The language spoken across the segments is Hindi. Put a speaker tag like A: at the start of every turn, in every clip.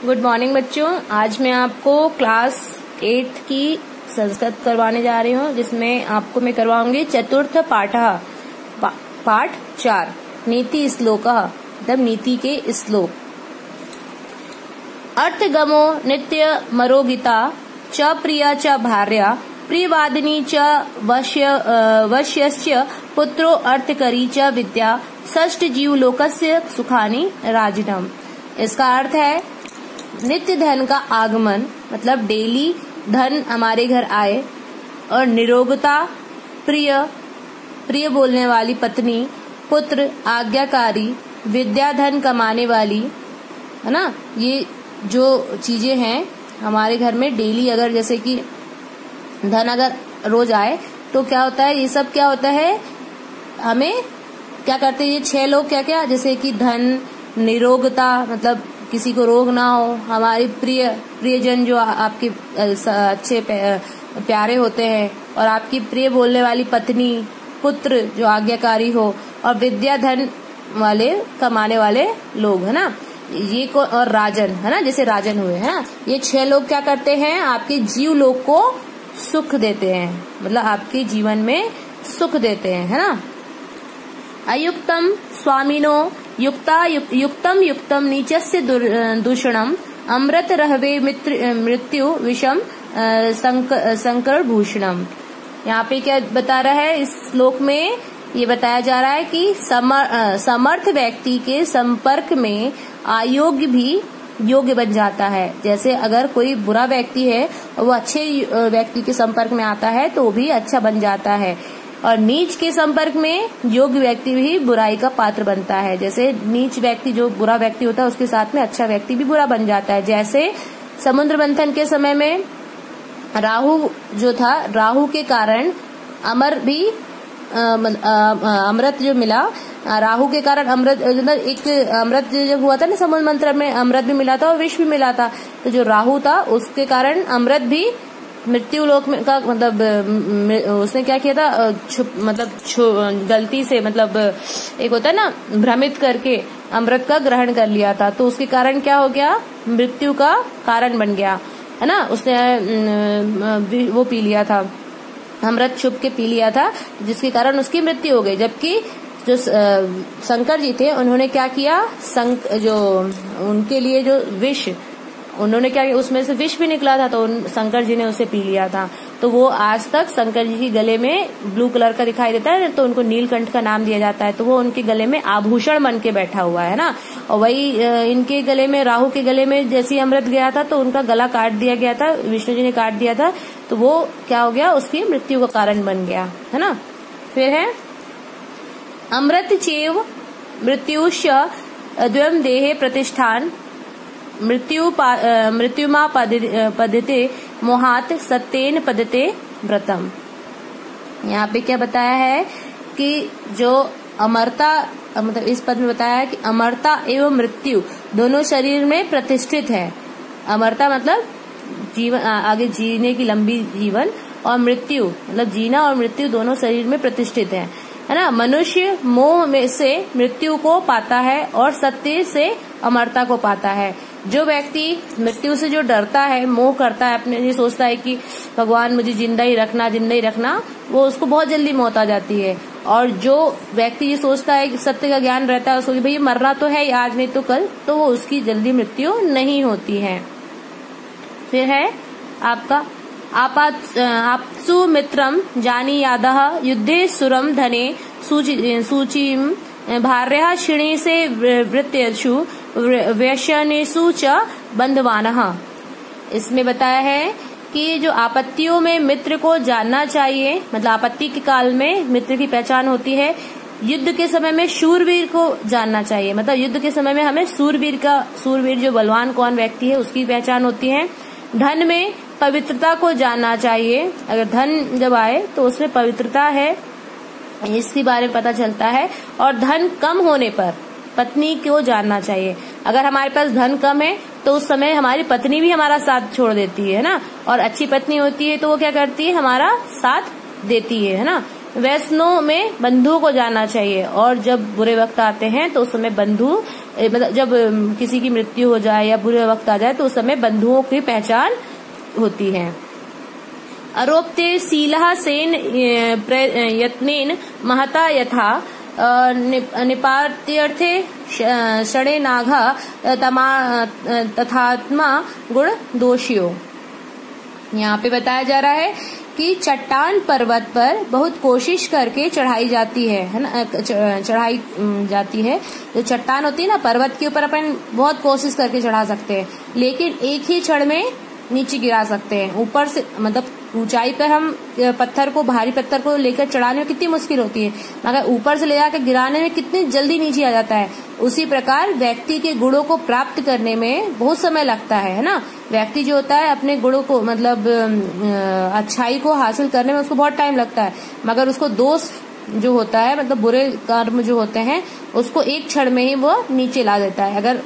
A: गुड मॉर्निंग बच्चों। आज मैं आपको क्लास 8 की संस्कृत करवाने जा रही हूँ, जिसमें आपको मैं करवाऊंगी चतुर्थ पाठ 4 नीति श्लोक, मतलब नीति के श्लोक। अर्थगमो नित्य मरोगिता च प्रिया च भार्या प्रियवादिनी च वश्यस्य पुत्रो अर्थकरी च विद्या षष्ठ जीव लोकस्य सुखानि राजिनम। इसका अर्थ है नित्य धन का आगमन, मतलब डेली धन हमारे घर आए, और निरोगता, प्रिय बोलने वाली पत्नी, पुत्र आज्ञाकारी, विद्या धन कमाने वाली, है ना। ये जो चीजें हैं हमारे घर में डेली, अगर जैसे कि धन अगर रोज आए तो क्या होता है, ये सब क्या होता है, हमें क्या करते हैं ये 6 लोग क्या क्या, जैसे कि धन, निरोगता मतलब किसी को रोग ना हो, हमारी प्रियजन जो आपके अच्छे प्यारे होते हैं, और आपकी प्रिय बोलने वाली पत्नी, पुत्र जो आज्ञाकारी हो, और विद्या धन वाले कमाने वाले लोग, है ना। ये को और राजन, है ना, जैसे राजन हुए, है ना। ये 6 लोग क्या करते हैं, आपके जीव लोग को सुख देते हैं, मतलब आपके जीवन में सुख देते हैं, है ना। अयुक्तम स्वामिनो युक्तम नीचस्य दूषणम अमृत रहवे मृत्यु विषम संकर भूषणम। यहाँ पे क्या बता रहा है, इस श्लोक में ये बताया जा रहा है कि समर्थ व्यक्ति के संपर्क में अयोग्य भी योग्य बन जाता है। जैसे अगर कोई बुरा व्यक्ति है और वो अच्छे व्यक्ति के संपर्क में आता है तो वो भी अच्छा बन जाता है, और नीच के संपर्क में योग्य व्यक्ति भी बुराई का पात्र बनता है। जैसे नीच व्यक्ति जो बुरा व्यक्ति होता है उसके साथ में अच्छा व्यक्ति भी बुरा बन जाता है। जैसे समुद्र मंथन के समय में राहु जो था, राहु के कारण अमृत जो मिला, राहु के कारण अमृत, एक अमृत जब हुआ था ना समुद्र मंथन में, अमृत भी मिला था और विष भी मिला था। तो जो राहु था उसके कारण अमृत भी मृत्यु लोक में का, मतलब उसने क्या किया था, गलती से, मतलब एक होता है ना भ्रमित करके अमृत का ग्रहण कर लिया था, तो उसके कारण क्या हो गया, मृत्यु का कारण बन गया, है ना। उसने वो पी लिया था, अमृत छुप के पी लिया था, जिसके कारण उसकी मृत्यु हो गई। जबकि जो शंकर जी थे उन्होंने क्या किया, जो उनके लिए जो विष, उन्होंने क्या किया, उसमें से विष भी निकला था, तो शंकर जी ने उसे पी लिया था। तो वो आज तक शंकर जी के गले में ब्लू कलर का दिखाई देता है, तो उनको नीलकंठ का नाम दिया जाता है। तो वो उनके गले में आभूषण बन के बैठा हुआ है ना। और वही इनके गले में, राहु के गले में जैसे अमृत गया था तो उनका गला काट दिया गया था, विष्णु जी ने काट दिया था, तो वो क्या हो गया, उसकी मृत्यु का कारण बन गया, है ना। फिर है अमृत चेव मृत्युश्च द्वयम देहे प्रतिष्ठान मृत्युमा पदते मोहात सत्येन पदते व्रतम। यहाँ पे क्या बताया है कि जो अमरता, मतलब इस पद में बताया है कि अमरता एवं मृत्यु दोनों शरीर में प्रतिष्ठित है। अमरता मतलब जीवन, आगे जीने की लंबी जीवन, और मृत्यु मतलब जीना और मृत्यु दोनों शरीर में प्रतिष्ठित है ना। मनुष्य मोह में से मृत्यु को पाता है और सत्य से अमरता को पाता है। जो व्यक्ति मृत्यु से जो डरता है, मोह करता है, अपने ये सोचता है कि भगवान मुझे जिंदा ही रखना, वो उसको बहुत जल्दी मौत आ जाती है। और जो व्यक्ति ये सोचता है कि सत्य का ज्ञान रहता है उसको कि भाई मरना तो है आज नहीं तो कल, तो वो उसकी जल्दी मृत्यु नहीं होती है। फिर है आपका आपसु मित्रम जानी यादः युद्धे सुरम धने सूचिम भार्या क्षिणी से वृत्यशु व्यसनेषु च बंधवानः। इसमें बताया है कि जो आपत्तियों में मित्र को जानना चाहिए, मतलब आपत्ति के काल में मित्र की पहचान होती है। युद्ध के समय में शूरवीर को जानना चाहिए, मतलब युद्ध के समय में हमें सूरवीर जो बलवान कौन व्यक्ति है उसकी पहचान होती है। धन में पवित्रता को जानना चाहिए, अगर धन जब आए तो उसमें पवित्रता है, इसके बारे में पता चलता है। और धन कम होने पर पत्नी को जानना चाहिए। अगर हमारे पास धन कम है तो उस समय हमारी पत्नी भी हमारा साथ छोड़ देती है ना, और अच्छी पत्नी होती है तो वो क्या करती है, हमारा साथ देती है ना। वैष्णव में बंधुओं को जानना चाहिए, और जब बुरे वक्त आते हैं तो उस समय बंधु मतलब जब किसी की मृत्यु हो जाए या बुरे वक्त आ जाए तो उस समय बंधुओं की पहचान होती है। आरोप्ते शीलः सेन यत्नेन महता यथा निपात्यर्थे षडे नाघा तथात्मा गुण दोषियो। यहाँ पे बताया जा रहा है कि चट्टान पर्वत पर बहुत कोशिश करके चढ़ाई जाती है ना, चढ़ाई जाती है। जो चट्टान होती है ना पर्वत के ऊपर अपन बहुत कोशिश करके चढ़ा सकते हैं, लेकिन एक ही क्षण में नीचे गिरा सकते हैं। ऊपर से मतलब ऊंचाई पर हम पत्थर को, भारी पत्थर को लेकर चढ़ाने में कितनी मुश्किल होती है, मगर ऊपर से ले जाकर गिराने में कितनी जल्दी नीचे आ जाता है। उसी प्रकार व्यक्ति के गुणों को प्राप्त करने में बहुत समय लगता है ना। व्यक्ति जो होता है अपने गुणों को मतलब अच्छाई को हासिल करने में उसको बहुत टाइम लगता है, मगर उसको दोष जो होता है मतलब बुरे कर्म जो होते हैं उसको एक क्षण में ही वो नीचे ला देता है। अगर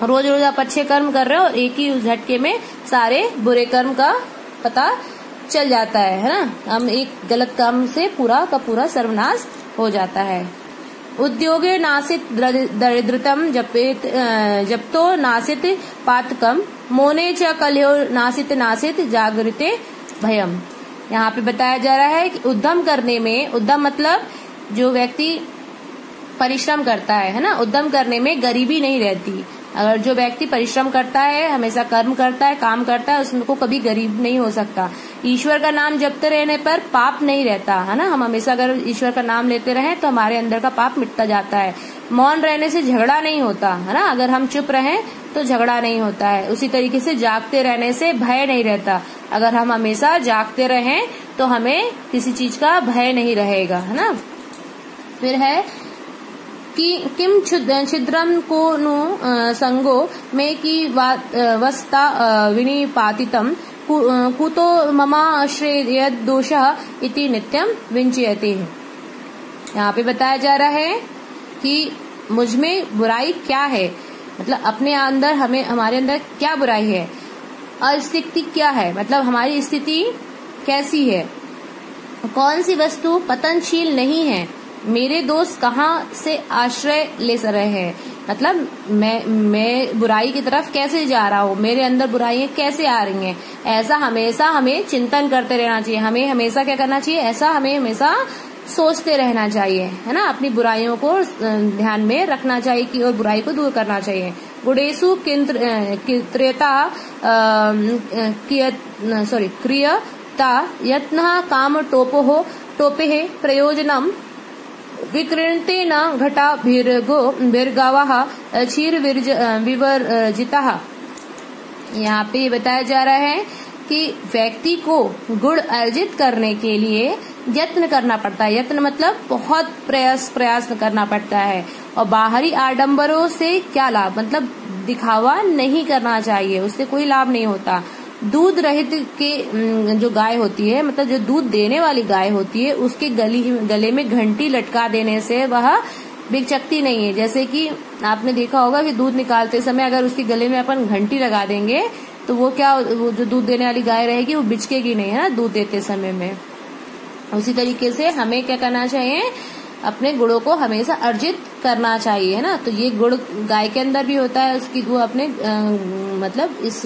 A: रोज रोज आप अच्छे कर्म कर रहे हो और एक ही झटके में सारे बुरे कर्म का पता चल जाता है ना। हम एक गलत काम से पूरा का पूरा सर्वनाश हो जाता है। उद्योगे नासित दरिद्रतम जप्तो नासित पातकम मोने च कलयो नासित नासित जागृते भयम। यहाँ पे बताया जा रहा है कि उद्यम करने में, उद्यम मतलब जो व्यक्ति परिश्रम करता है ना, उद्यम करने में गरीबी नहीं रहती। अगर जो व्यक्ति परिश्रम करता है, हमेशा कर्म करता है, काम करता है, उसको कभी गरीब नहीं हो सकता। ईश्वर का नाम जपते रहने पर पाप नहीं रहता है ना। हम हमेशा अगर ईश्वर का नाम लेते रहें तो हमारे अंदर का पाप मिटता जाता है। मौन रहने से झगड़ा नहीं होता है ना, अगर हम चुप रहें तो झगड़ा नहीं होता है। उसी तरीके से जागते रहने से भय नहीं रहता, अगर हम हमेशा जागते रहें तो हमें किसी चीज का भय नहीं रहेगा, है ना। फिर है कि किम छिद्रम को नु संगो में की वस्ता विनिपातितम कुतो ममा श्रेय दोषः इति नित्यम विंचयते। यहाँ पे बताया जा रहा है कि मुझ में बुराई क्या है, मतलब अपने अंदर हमारे अंदर क्या बुराई है, अस्तित्व क्या है, मतलब हमारी स्थिति कैसी है, कौन सी वस्तु पतनशील नहीं है, मेरे दोस्त कहाँ से आश्रय ले रहे हैं, मतलब मैं बुराई की तरफ कैसे जा रहा हूँ, मेरे अंदर बुराइयां कैसे आ रही हैं। ऐसा हमेशा हमें चिंतन करते रहना चाहिए। हमें हमेशा क्या करना चाहिए, ऐसा हमें हमेशा सोचते रहना चाहिए, है ना। अपनी बुराइयों को ध्यान में रखना चाहिए कि और बुराई को दूर करना चाहिए। गुणेषु क्रियता क्रियता यत्नः काम टोपे प्रयोजनम विक्रीणते न घटा भीर्गावाः क्षीर विवर्जिताः। यहाँ पे बताया जा रहा है कि व्यक्ति को गुण अर्जित करने के लिए यत्न करना पड़ता है। यत्न मतलब बहुत प्रयास करना पड़ता है। और बाहरी आडंबरों से क्या लाभ, मतलब दिखावा नहीं करना चाहिए, उससे कोई लाभ नहीं होता। दूध रहित के जो गाय होती है, मतलब जो दूध देने वाली गाय होती है, उसके गले में घंटी लटका देने से वह बिकचकती नहीं है। जैसे कि आपने देखा होगा कि दूध निकालते समय अगर उसके गले में अपन घंटी लगा देंगे तो वो जो दूध देने वाली गाय रहेगी वो बिचकेगी नहीं, है ना, दूध देते समय में। उसी तरीके से हमें क्या करना चाहिए, अपने गुणों को हमेशा अर्जित करना चाहिए, है ना। तो ये गुण गाय के अंदर भी होता है, उसकी वो अपने मतलब इस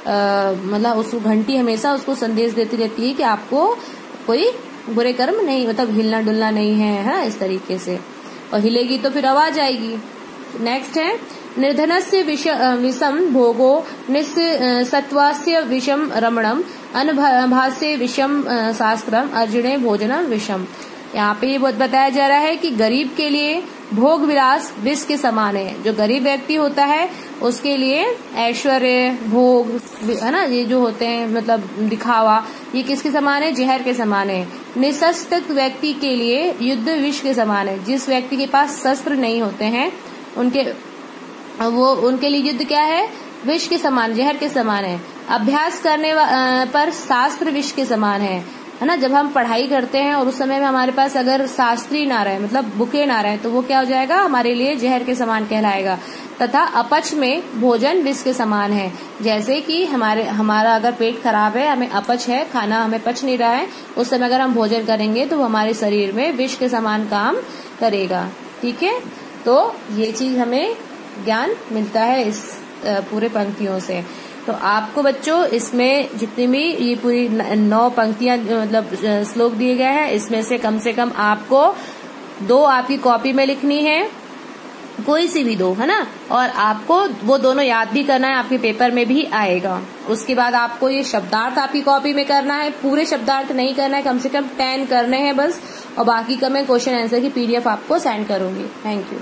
A: मतलब उस घंटी हमेशा उसको संदेश देती रहती है कि आपको कोई बुरे कर्म नहीं, मतलब हिलना डुलना नहीं है, इस तरीके से। और हिलेगी तो फिर आवाज आएगी। नेक्स्ट है निर्धनस्य विषम भोगो निस्सत्वास्य विषम रमणम अनभास्य विषम शास्त्रम अर्जुने भोजनम विषम। यहाँ पे ये बहुत बताया जा रहा है कि गरीब के लिए भोग विलास विष के समान है। जो गरीब व्यक्ति होता है उसके लिए ऐश्वर्य भोग, है ना, ये जो होते हैं मतलब दिखावा, ये किसके समान है, जहर के समान है। निशस्त्र व्यक्ति के लिए युद्ध विष के समान है। जिस व्यक्ति के पास शस्त्र नहीं होते हैं उनके लिए युद्ध क्या है, विष के समान, जहर के समान है। अभ्यास करने पर शास्त्र विष के समान है ना। जब हम पढ़ाई करते हैं और उस समय में हमारे पास अगर शास्त्री ना रहे, मतलब बुके ना रहे, तो वो क्या हो जाएगा, हमारे लिए जहर के समान कहलाएगा। तथा अपच में भोजन विष के समान है। जैसे कि हमारा अगर पेट खराब है, हमें अपच है, खाना हमें पच नहीं रहा है, उस समय अगर हम भोजन करेंगे तो वो हमारे शरीर में विष के समान काम करेगा। ठीक है, तो ये चीज हमें ज्ञान मिलता है इस पूरे पंक्तियों से। तो आपको बच्चों इसमें जितनी भी ये पूरी 9 पंक्तियां मतलब श्लोक दिए गए हैं, इसमें से कम आपको 2 आपकी कॉपी में लिखनी है, कोई सी भी 2, है ना, और आपको वो दोनों याद भी करना है, आपके पेपर में भी आएगा। उसके बाद आपको ये शब्दार्थ आपकी कॉपी में करना है, पूरे शब्दार्थ नहीं करना है, कम से कम 10 करने हैं बस, और बाकी का मैं क्वेश्चन आंसर की PDF आपको सेंड करूंगी। Thank you.